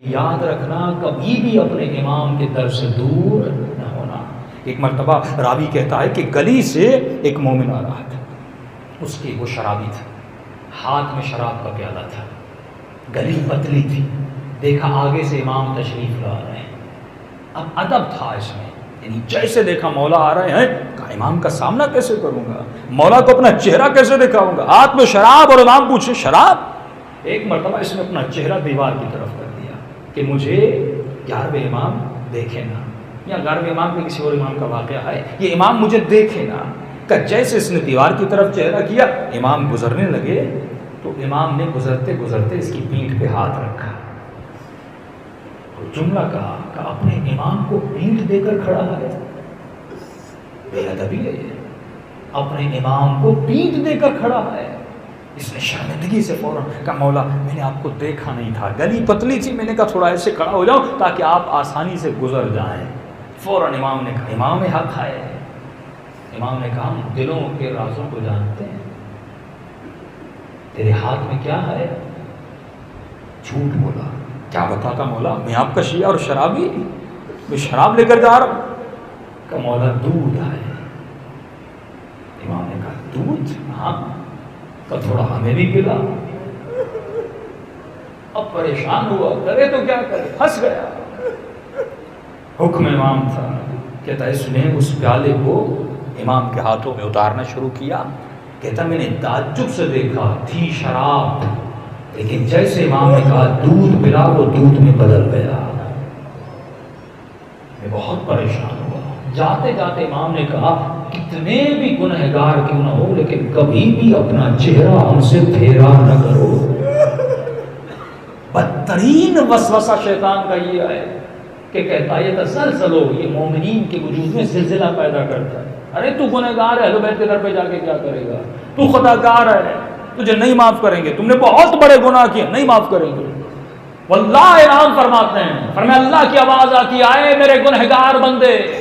یاد رکھنا کبھی بھی اپنے امام کے در سے دور نہ ہونا۔ ایک مرتبہ راوی کہتا ہے کہ گلی سے ایک مومن آ رہا تھا، اس کی وہ شرابی تھا، ہاتھ میں شراب کا پیالہ تھا، گلی پتلی تھی، دیکھا آگے سے امام تشریف لا رہے ہیں۔ اب ادب تھا اس میں، یعنی جیسے دیکھا مولا آ رہے ہیں، کہا امام کا سامنا کیسے کروں گا، مولا کو اپنا چہرہ کیسے دکھاؤں گا، ہاتھ میں شراب اور امام پوچھے شراب۔ ایک مرتبہ اس نے اپنا چہرہ دیوار کی طرف کر دیا کہ مجھے 11ویں امام دیکھے نا، یا 11ویں امام کے کسی اور امام کا واقعہ ہے، یہ امام مجھے دیکھے نا۔ کہ جیسے اس نے دیوار کی طرف چہرہ کیا، امام گزرنے لگے تو امام نے گزرتے گزرتے اس کی پیٹھ پہ ہاتھ رکھا، جملہ کہا کہ اپنے امام کو پیٹھ دے کر کھڑا ہے، بے ادبی ہے یہ، اپنے امام کو پیٹھ دے کر کھڑا ہے۔ اس نے شرمندگی سے فوراً کہا مولا میں نے آپ کو دیکھا نہیں تھا، گلی پتلی تھی، میں نے کہا تھوڑا ایسے کھڑا ہو جاؤں تاکہ آپ آسانی سے گزر جائیں۔ فوراً امام نے کہا امام حق ہے۔ امام نے کہا ہم دلوں کے رازوں کو جانتے ہیں، تیرے ہاتھ میں کیا ہے؟ جھوٹ بولا۔ کیا بتاتا مولا، میں آپ کا شیعہ اور شرابی، میں شراب لے کر جا رہا ہوں۔ کہ مولا دودھ ہے۔ امام نے کہا دودھ؟ ہاں۔ کہ تھوڑا ہمیں بھی پلا۔ اب پریشان ہوا، کرے تو کیا کرے، پھنس گیا۔ حکم امام تھا، کہتا اس نے اس پیالے کو امام کے ہاتھوں میں اتارنا شروع کیا۔ کہتا میں نے تعجب سے دیکھا، تھی شراب، لیکن جیسے امام نے کہا دودھ پلا، وہ دودھ میں بدل گیا۔ میں بہت پریشان ہوا۔ جاتے جاتے امام نے کہا کتنے بھی گنہگار کیوں نہ ہو، لیکن کبھی بھی اپنا چہرہ ہم سے پھیرا نہ کرو۔ بدترین وسوسہ شیطان کا یہ ہے کہ کہتا ہے یہ تسلسلو، یہ مومنین کے وجود میں زلزلہ پیدا کرتا ہے۔ ارے تو گنہگار ہے، اہل بیت کے در پہ جا کے کیا کرے گا، تو خطاکار ہے، تجھے نہیں معاف کریں گے، تم نے بہت بڑے گناہ کیے، نہیں معاف کریں گے۔ واللہ امام فرماتے ہیں، فرمایا اللہ کی آواز آتی آئے میرے گنہگار بندے،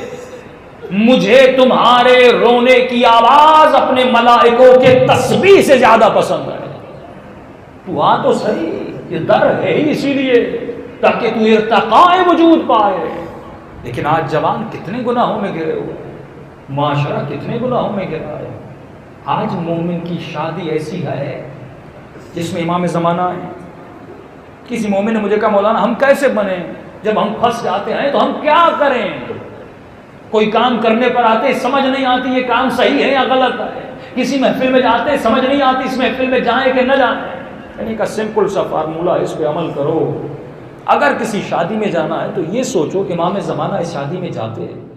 مجھے تمہارے رونے کی آواز اپنے ملائکوں کے تسبیح سے زیادہ پسند ہے۔ تو آ تو صحیح، یہ در ہے ہی اسی لیے تاکہ تو ارتقاء وجود پائے۔ لیکن آج جوان کتنے گناہوں میں گرے ہوئے، معاشرہ کتنے گناہوں میں گرا ہے۔ آج مومن کی شادی ایسی ہے جس میں امام زمانہ ہے۔ کسی مومن نے مجھے کہا مولانا ہم کیسے بنیں، جب ہم پھنس جاتے ہیں تو ہم کیا کریں، کوئی کام کرنے پر آتے سمجھ نہیں آتی یہ کام صحیح ہے یا غلط ہے، کسی محفل میں جاتے سمجھ نہیں آتی اس محفل میں جائیں کہ نہ جائیں۔ یعنی کا سمپل سا فارمولہ، اس پہ عمل کرو۔ اگر کسی شادی میں جانا ہے تو یہ سوچو کہ امام زمانہ اس شادی میں جاتے ہیں